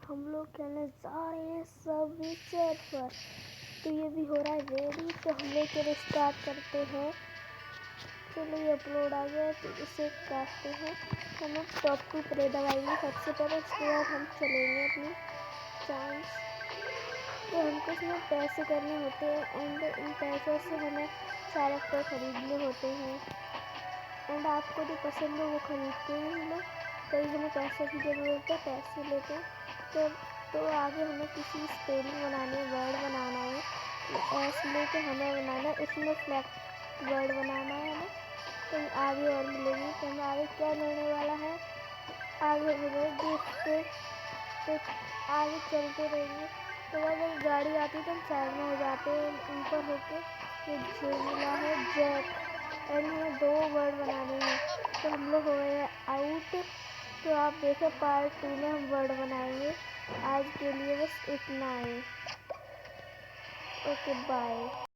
हम लोग खेलने जा रहे हैं सबवे सर्फर। तो ये भी हो रहा है रेडी। तो हम लोग चलो स्टार्ट करते हैं। चलो ये अपलोड आ गया तो इसे काटते हैं। हम लोग टॉप 2 प्ले दबाएंगे सबसे पहले, उसके बाद हम चलेंगे अपनी चांस। तो हमको इसमें पैसे करने होते हैं एंड इन पैसों से हमें कैरेक्टर खरीदने होते हैं एंड आपको जो पसंद हो वो खरीदते हैं हम लोग। कहीं हमें पैसों की ज़रूरत है, पैसे लेते हैं। तो आगे हमें किसी स्पेलिंग बनानी है, वर्ड बनाना है। एस लेके हमें बनाना है, उसमें फ्लैक्ट वर्ड बनाना है हमें। तो आगे और मिलेंगे कि हमें आगे क्या मिलने वाला है। आगे मिले गिफ्ट। तो आगे चलते रहेंगे। तो अगर गाड़ी आती है तो हम साइड में हो जाते हैं ऊपर होके। ये जे मिला है जैक एंड हमें 2 वर्ड बनाने हैं। तो हम लोग हो गए आउट। तो आप देखें पार्ट 2 में हम वर्ड बनाएंगे। आज के लिए बस इतना ही। Okay bye.